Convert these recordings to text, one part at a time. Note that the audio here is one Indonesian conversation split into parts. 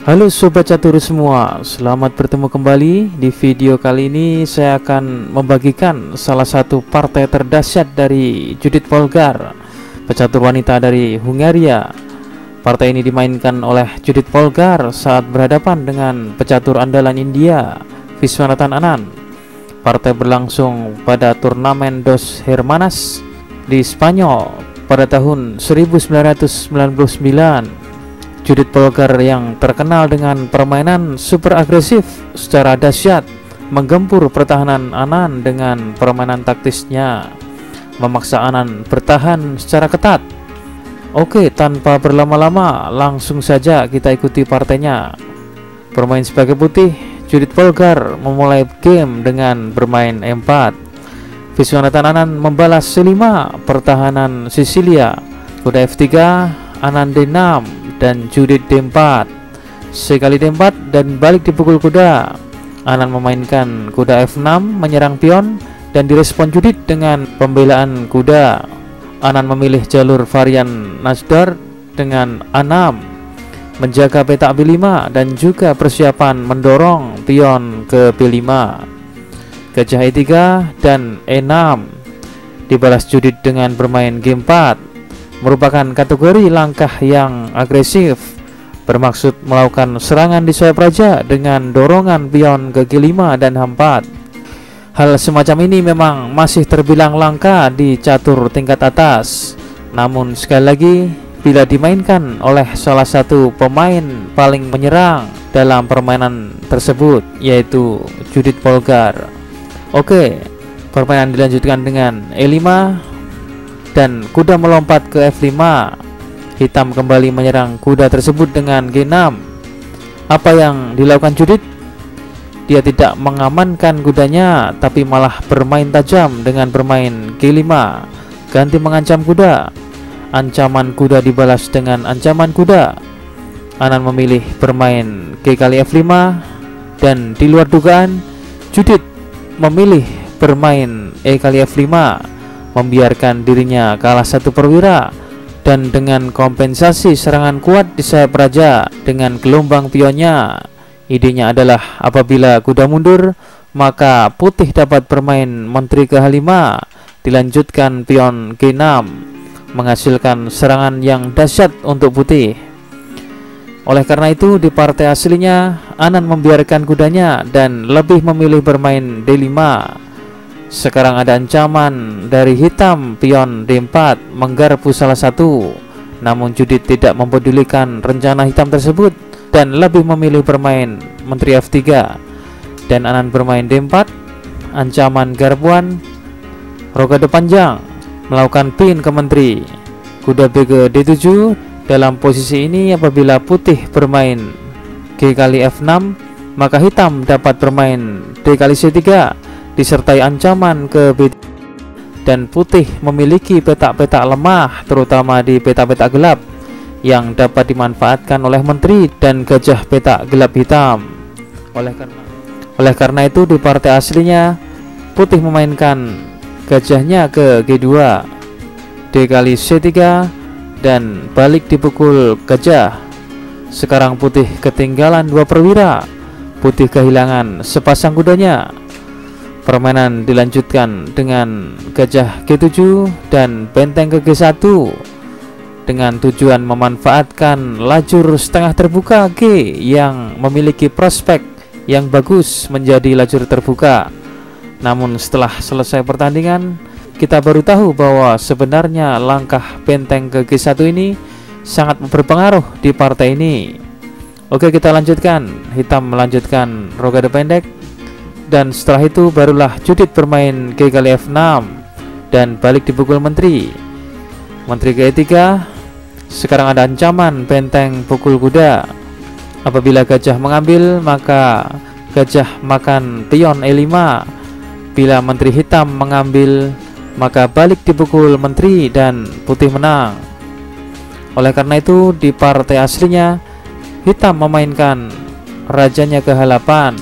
Halo Sobat Catur semua, selamat bertemu kembali. Di video kali ini saya akan membagikan salah satu partai terdahsyat dari Judith Polgar, pecatur wanita dari Hungaria. Partai ini dimainkan oleh Judith Polgar saat berhadapan dengan pecatur andalan India, Viswanathan Anand. Partai berlangsung pada turnamen Dos Hermanas di Spanyol pada tahun 1999. Judith Polgar yang terkenal dengan permainan super agresif secara dahsyat menggempur pertahanan Anand dengan permainan taktisnya, memaksa Anand bertahan secara ketat. Oke, tanpa berlama-lama langsung saja kita ikuti partainya. Bermain sebagai putih, Judith Polgar memulai game dengan bermain E4. Viswanathan Anand membalas C5, pertahanan Sisilia. Kuda F3, Anand D6 dan Judith D4. Sekali D4 dan balik dipukul kuda. Anand memainkan kuda F6 menyerang pion dan direspon Judith dengan pembelaan kuda. Anand memilih jalur varian Nasdar dengan A6, menjaga petak B5 dan juga persiapan mendorong pion ke B5. Gajah E3 dan E6 dibalas Judith dengan bermain G4, merupakan kategori langkah yang agresif, bermaksud melakukan serangan di sayap raja dengan dorongan pion ke G5 dan H4. Hal semacam ini memang masih terbilang langka di catur tingkat atas. Namun sekali lagi, bila dimainkan oleh salah satu pemain paling menyerang dalam permainan tersebut, yaitu Judith Polgar. Oke, permainan dilanjutkan dengan E5 dan kuda melompat ke F5. Hitam kembali menyerang kuda tersebut dengan G6. Apa yang dilakukan Judith? Dia tidak mengamankan kudanya, tapi malah bermain tajam dengan bermain G5, ganti mengancam kuda. Ancaman kuda dibalas dengan ancaman kuda. Anand memilih bermain G kali F5, dan di luar dugaan Judith memilih bermain E kali F5, membiarkan dirinya kalah satu perwira. Dan dengan kompensasi serangan kuat di sayap raja dengan gelombang pionnya, idenya adalah apabila kuda mundur, maka putih dapat bermain menteri ke H5, dilanjutkan pion G6, menghasilkan serangan yang dahsyat untuk putih. Oleh karena itu, di partai aslinya Anand membiarkan kudanya dan lebih memilih bermain D5. Sekarang ada ancaman dari hitam pion D4 menggarpu salah satu, namun Judith tidak mempedulikan rencana hitam tersebut dan lebih memilih bermain menteri F3, dan Anand bermain D4, ancaman garpuan, rokade panjang, melakukan pin ke menteri. Kuda B ke D7. Dalam posisi ini apabila putih bermain G kali F6, maka hitam dapat bermain D kali C3 disertai ancaman ke B, dan putih memiliki petak-petak lemah terutama di petak-petak gelap yang dapat dimanfaatkan oleh menteri dan gajah petak gelap hitam. Oleh karena itu di partai aslinya putih memainkan gajahnya ke G2, D kali C3 dan balik dipukul gajah. Sekarang putih ketinggalan dua perwira. Putih kehilangan sepasang kudanya. Permainan dilanjutkan dengan gajah G7 dan benteng ke G1 dengan tujuan memanfaatkan lajur setengah terbuka G yang memiliki prospek yang bagus menjadi lajur terbuka. Namun setelah selesai pertandingan, kita baru tahu bahwa sebenarnya langkah benteng ke G1 ini sangat berpengaruh di partai ini. Oke, kita lanjutkan. Hitam melanjutkan rokade pendek, dan setelah itu barulah Judith bermain G kali F6 dan balik dipukul menteri. Menteri ke E3. Sekarang ada ancaman benteng pukul kuda. Apabila gajah mengambil, maka gajah makan pion E5. Bila menteri hitam mengambil, maka balik dipukul menteri dan putih menang. Oleh karena itu di partai aslinya hitam memainkan rajanya ke H8,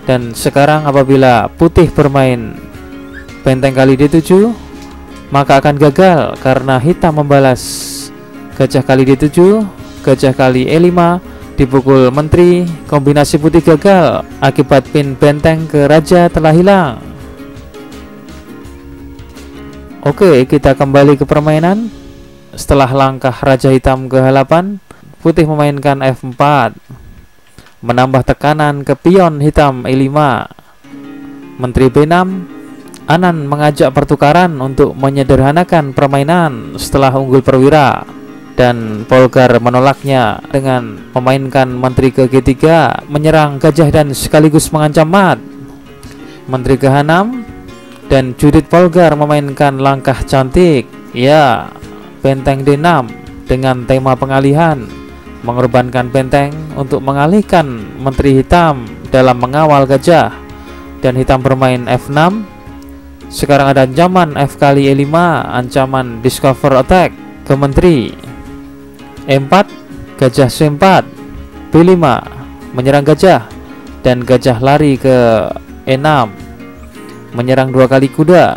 dan sekarang apabila putih bermain benteng kali D7, maka akan gagal karena hitam membalas gajah kali D7, gajah kali E5, dipukul menteri, kombinasi putih gagal akibat pin benteng ke raja telah hilang. Oke, kita kembali ke permainan. Setelah langkah raja hitam ke H8, putih memainkan F4, menambah tekanan ke pion hitam E5. Menteri B6, Anan mengajak pertukaran untuk menyederhanakan permainan setelah unggul perwira, dan Polgar menolaknya dengan memainkan menteri ke G3, menyerang gajah dan sekaligus mengancam mat. Menteri ke H6 dan Judith Polgar memainkan langkah cantik, ya, benteng D6 dengan tema pengalihan, mengorbankan benteng untuk mengalihkan menteri hitam dalam mengawal gajah, dan hitam bermain F6. Sekarang ada ancaman F kali E5, ancaman discover attack ke menteri. E4, gajah C4, B5 menyerang gajah, dan gajah lari ke E6 menyerang 2 kali kuda.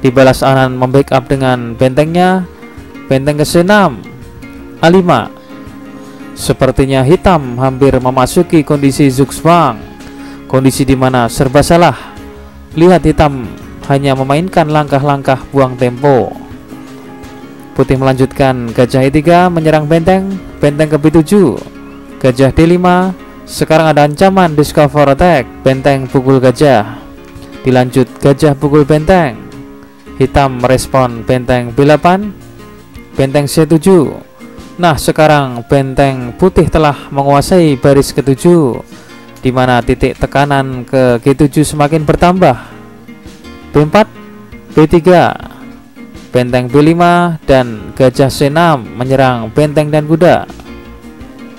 Dibalas Anan membackup dengan bentengnya, benteng ke C6, A5. Sepertinya hitam hampir memasuki kondisi zugzwang, kondisi di mana serba salah. Lihat, hitam hanya memainkan langkah-langkah buang tempo. Putih melanjutkan gajah E3 menyerang benteng, benteng ke B7, gajah D5. Sekarang ada ancaman discover attack, benteng pukul gajah. Dilanjut gajah pukul benteng. Hitam merespon benteng B8, benteng C7. Nah, sekarang benteng putih telah menguasai baris ke-7, di mana titik tekanan ke G7 semakin bertambah. B4, B3, benteng B5 dan gajah C6 menyerang benteng dan kuda.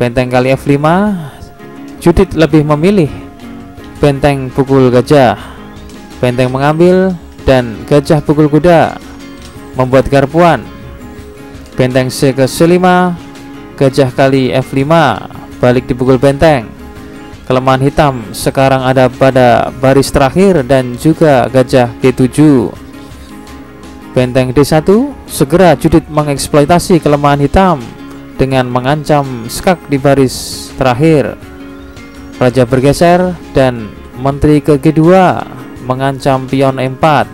Benteng kali F5, Judith lebih memilih benteng pukul gajah. Benteng mengambil dan gajah pukul kuda, membuat garpuan. Benteng C ke C5, gajah kali F5, balik dipukul benteng. Kelemahan hitam sekarang ada pada baris terakhir dan juga gajah G7. Benteng D1, segera Judith mengeksploitasi kelemahan hitam dengan mengancam skak di baris terakhir. Raja bergeser dan menteri ke G2 mengancam pion E4.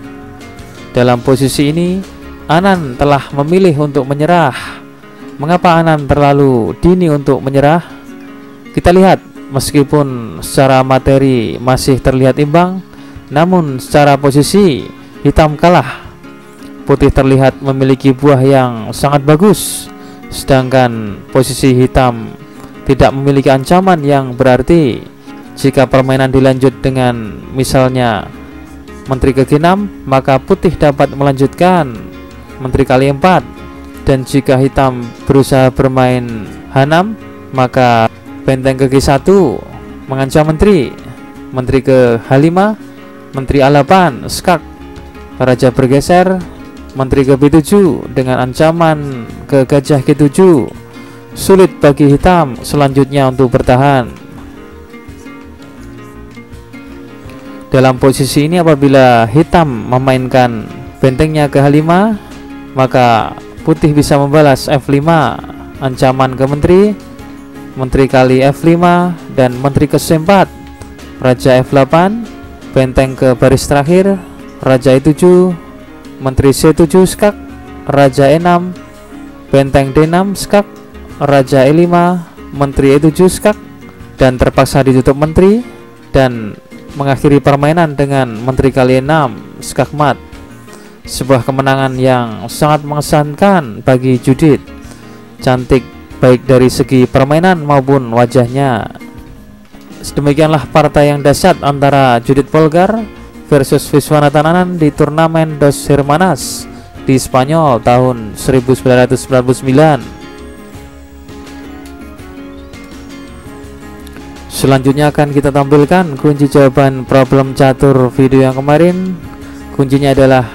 Dalam posisi ini, Anan telah memilih untuk menyerah. Mengapa Anan terlalu dini untuk menyerah? Kita lihat, meskipun secara materi masih terlihat imbang, namun secara posisi hitam kalah. Putih terlihat memiliki buah yang sangat bagus, sedangkan posisi hitam tidak memiliki ancaman yang berarti. Jika permainan dilanjut dengan misalnya menteri ke G6, maka putih dapat melanjutkan menteri kali 4. Dan jika hitam berusaha bermain H6, maka benteng ke G1 mengancam menteri. Menteri ke H5, menteri A8 skak. Raja bergeser, menteri ke B7 dengan ancaman ke gajah G7. Sulit bagi hitam selanjutnya untuk bertahan. Dalam posisi ini, apabila hitam memainkan bentengnya ke H5, maka putih bisa membalas F5, ancaman ke menteri, menteri kali F5 dan menteri ke C4, raja F8, benteng ke baris terakhir, raja E7, menteri C7 skak, raja E6, benteng D6 skak, raja E5, menteri E7 skak, dan terpaksa ditutup menteri dan mengakhiri permainan dengan menteri kali 6 skak mat. Sebuah kemenangan yang sangat mengesankan bagi Judith. Cantik baik dari segi permainan maupun wajahnya. Sedemikianlah partai yang dahsyat antara Judith Polgar versus Viswanathan Anand di turnamen Dos Hermanas di Spanyol tahun 1999. Selanjutnya akan kita tampilkan kunci jawaban problem catur video yang kemarin. Kuncinya adalah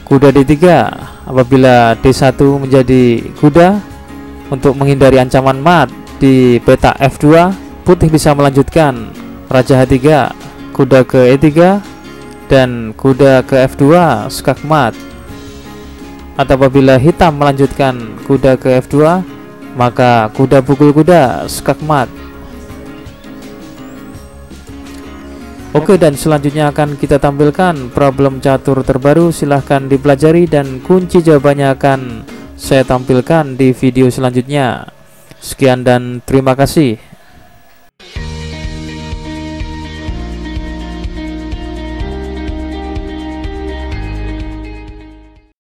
kuda D3. Apabila D1 menjadi kuda untuk menghindari ancaman mat di peta F2, putih bisa melanjutkan raja H3, kuda ke E3, dan kuda ke F2 skak mat. Atau apabila hitam melanjutkan kuda ke F2, maka kuda pukul kuda, skakmat. Oke, dan selanjutnya akan kita tampilkan problem catur terbaru. Silahkan dipelajari dan kunci jawabannya akan saya tampilkan di video selanjutnya. Sekian dan terima kasih.